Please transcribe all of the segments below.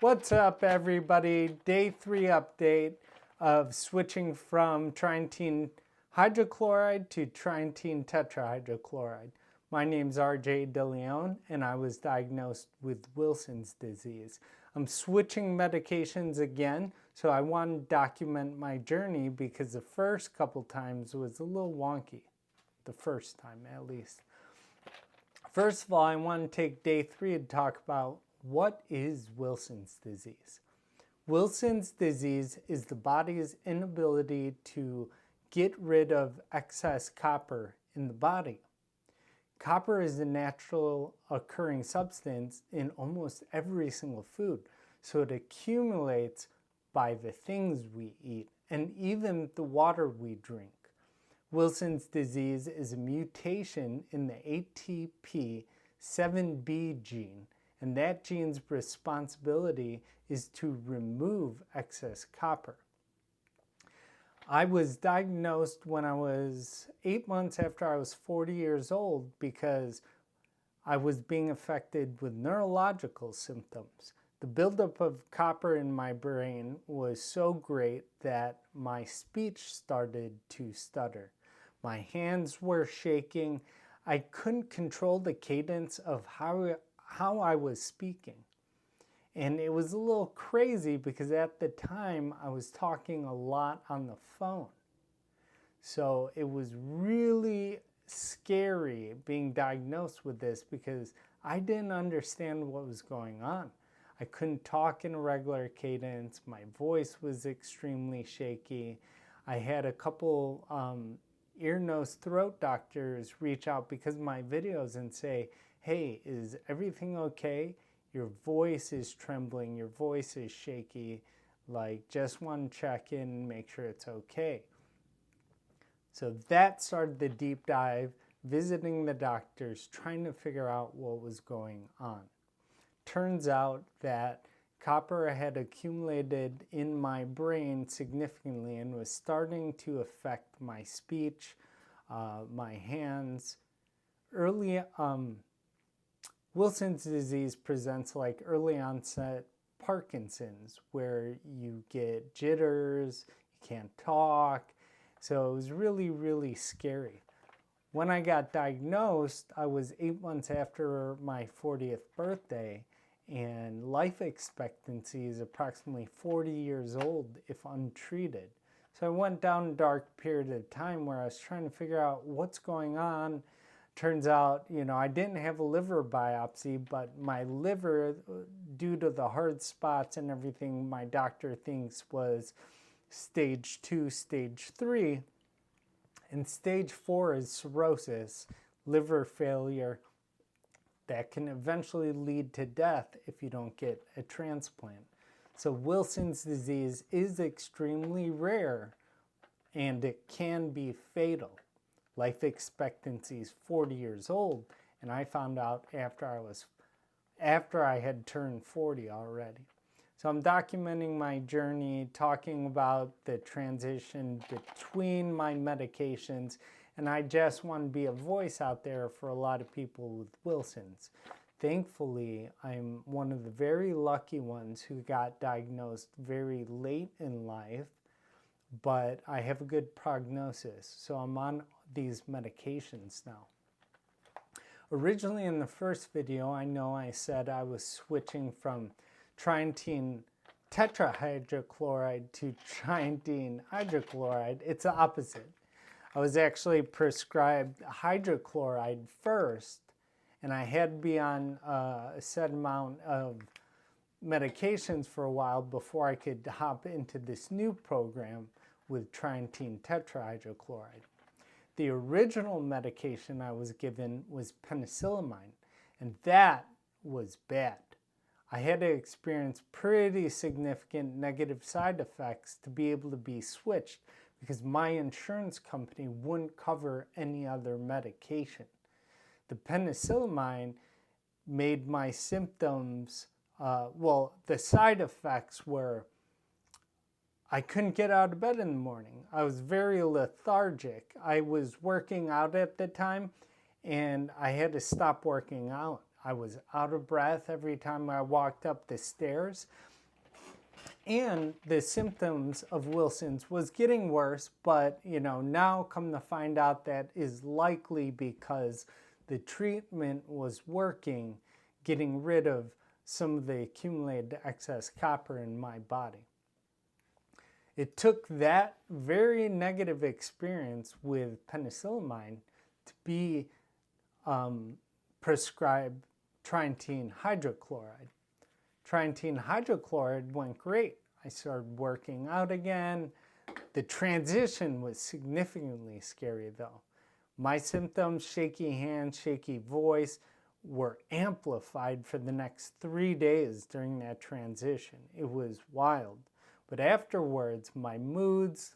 What's up, everybody? Day 3 update of switching from trientine hydrochloride to trientine tetrahydrochloride. My name's RJ DeLeon, and I was diagnosed with Wilson's disease. I'm switching medications again, so I want to document my journey because the first couple times was a little wonky. The first time, at least. First of all, I want to take day 3 to talk about what is Wilson's disease. Wilson's disease is the body's inability to get rid of excess copper in the body. Copper is a natural occurring substance in almost every single food, so it accumulates by the things we eat and even the water we drink. Wilson's disease is a mutation in the ATP7B gene, and that gene's responsibility is to remove excess copper. I was diagnosed when I was 8 months after I was 40 years old because I was being affected with neurological symptoms. The buildup of copper in my brain was so great that my speech started to stutter. My hands were shaking. I couldn't control the cadence of how I was speaking. And it was a little crazy because at the time I was talking a lot on the phone. So it was really scary being diagnosed with this because I didn't understand what was going on. I couldn't talk in a regular cadence. My voice was extremely shaky. I had a couple ear, nose, throat doctors reach out because of my videos and say, hey, is everything okay? Your voice is trembling, your voice is shaky, just want to check in and make sure it's okay. So that started the deep dive, visiting the doctors, trying to figure out what was going on. Turns out that copper had accumulated in my brain significantly and was starting to affect my speech, my hands. Wilson's disease presents like early onset Parkinson's, where you get jitters, you can't talk. So it was really, really scary. When I got diagnosed, I was 8 months after my 40th birthday, and life expectancy is approximately 40 years old if untreated. So I went down a dark period of time where I was trying to figure out what's going on. Turns out, I didn't have a liver biopsy, but my liver, due to the hard spots and everything, my doctor thinks was stage 2, stage 3. And stage 4 is cirrhosis, liver failure, that can eventually lead to death if you don't get a transplant. So Wilson's disease is extremely rare and it can be fatal. Life expectancy is 40 years old, and I found out after I had turned 40 already. So I'm documenting my journey, talking about the transition between my medications, and I just want to be a voice out there for a lot of people with Wilson's. Thankfully, I'm one of the very lucky ones who got diagnosed very late in life, but I have a good prognosis, so I'm on these medications now. Originally in the first video, I know I said I was switching from trientine tetrahydrochloride to trientine hydrochloride. It's the opposite. I was actually prescribed hydrochloride first, and I had to be on a set amount of medications for a while before I could hop into this new program with trientine tetrahydrochloride. The original medication I was given was penicillamine, and that was bad. I had to experience pretty significant negative side effects to be able to be switched because my insurance company wouldn't cover any other medication. The penicillamine made my symptoms, the side effects were I couldn't get out of bed in the morning. I was very lethargic. I was working out at the time, and I had to stop working out. I was out of breath every time I walked up the stairs. And the symptoms of Wilson's was getting worse, but now come to find out that is likely because the treatment was working, getting rid of some of the accumulated excess copper in my body. It took that very negative experience with penicillamine to be prescribed trientine hydrochloride. Trientine hydrochloride went great. I started working out again. The transition was significantly scary though. My symptoms, shaky hands, shaky voice, were amplified for the next 3 days during that transition. It was wild. But afterwards, my moods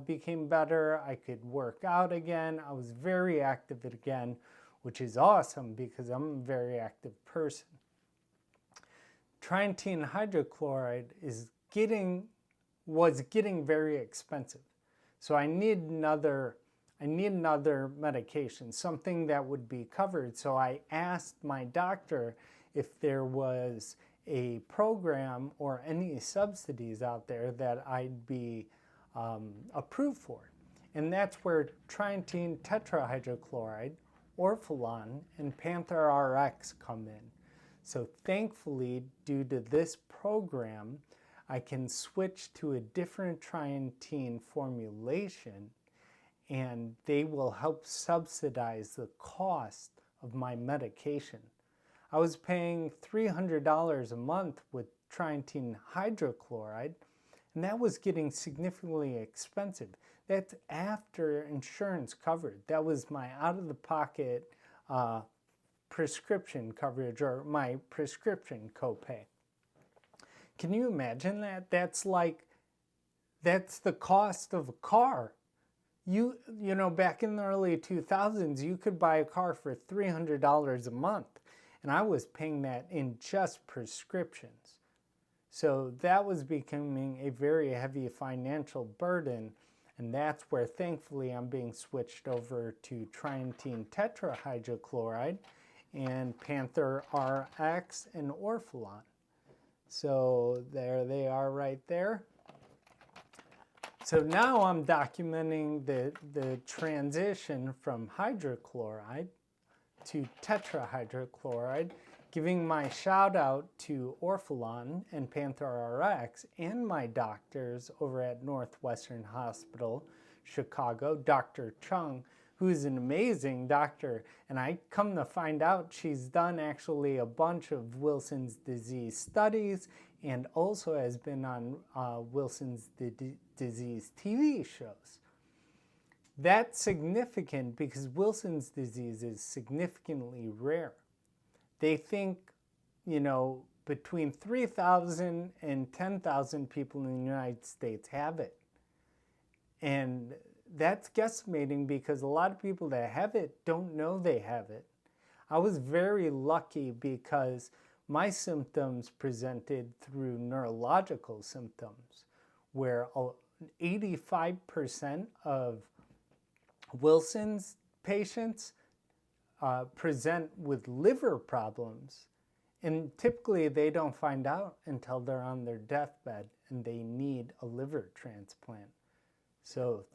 became better. I could work out again. I was very active again, which is awesome because I'm a very active person. Trientine hydrochloride was getting very expensive. So I need another medication, something that would be covered. So I asked my doctor if there was a program or any subsidies out there that I'd be approved for. And that's where trientine tetrahydrochloride, Orphalon, and Panther RX come in. So thankfully, due to this program, I can switch to a different trientine formulation, and they will help subsidize the cost of my medication. I was paying $300 a month with trientine hydrochloride, and that was getting significantly expensive. That's after insurance covered. That was my out-of-the-pocket prescription coverage, or my prescription copay. Can you imagine that? That's the cost of a car. You know, back in the early 2000s, you could buy a car for $300 a month. And I was paying that in just prescriptions. So that was becoming a very heavy financial burden. And that's where, thankfully, I'm being switched over to trientine tetrahydrochloride and Panther RX and Orphalon. So there they are right there. So now I'm documenting the transition from hydrochloride to tetrahydrochloride, giving my shout out to Orphalon and Panther RX and my doctors over at Northwestern Hospital, Chicago, Dr. Chung, who's an amazing doctor. And I come to find out she's done actually a bunch of Wilson's disease studies and also has been on Wilson's disease TV shows. That's significant because Wilson's disease is significantly rare. They think, between 3,000 and 10,000 people in the United States have it. And that's guesstimating because a lot of people that have it don't know they have it. I was very lucky because my symptoms presented through neurological symptoms, where 85% of Wilson's patients present with liver problems, and typically they don't find out until they're on their deathbed and they need a liver transplant. So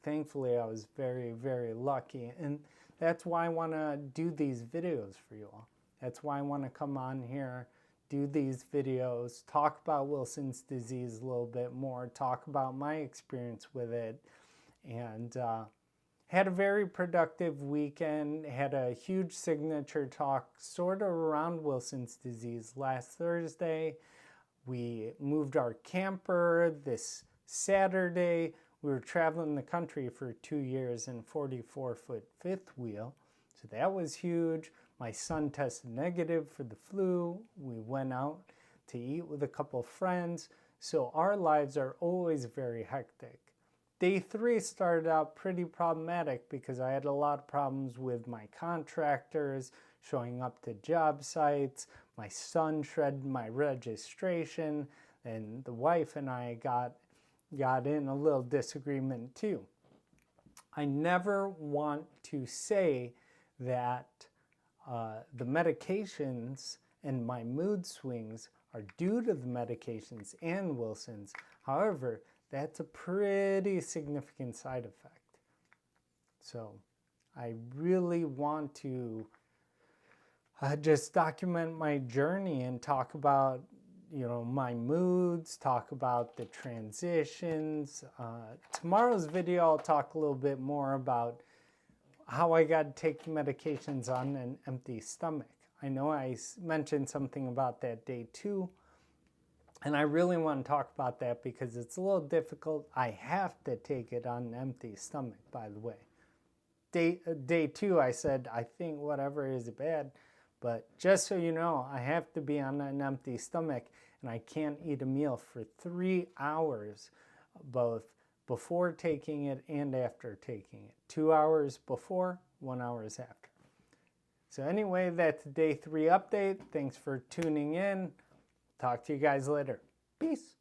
thankfully I was very, very lucky, and that's why I want to do these videos for you all. That's why I want to come on here, do these videos, talk about Wilson's disease a little bit more, talk about my experience with it, and had a very productive weekend, had a huge signature talk sort of around Wilson's disease last Thursday. We moved our camper this Saturday. We were traveling the country for 2 years in 44-foot fifth wheel, so that was huge. My son tested negative for the flu. We went out to eat with a couple friends, so our lives are always very hectic. Day 3 started out pretty problematic because I had a lot of problems with my contractors showing up to job sites. My son shredded my registration, and the wife and I got in a little disagreement too. I never want to say that the medications and my mood swings are due to the medications and Wilson's. However, that's a pretty significant side effect. So I really want to just document my journey and talk about, my moods, talk about the transitions. Tomorrow's video, I'll talk a little bit more about how I got to take the medications on an empty stomach. I know I mentioned something about that day 2, and I really want to talk about that because it's a little difficult. I have to take it on an empty stomach, by the way. Day 2, I said, I think whatever is bad, but just so you know, I have to be on an empty stomach, and I can't eat a meal for 3 hours, both before taking it and after taking it. 2 hours before, 1 hour after. So anyway, that's day 3 update. Thanks for tuning in. Talk to you guys later. Peace.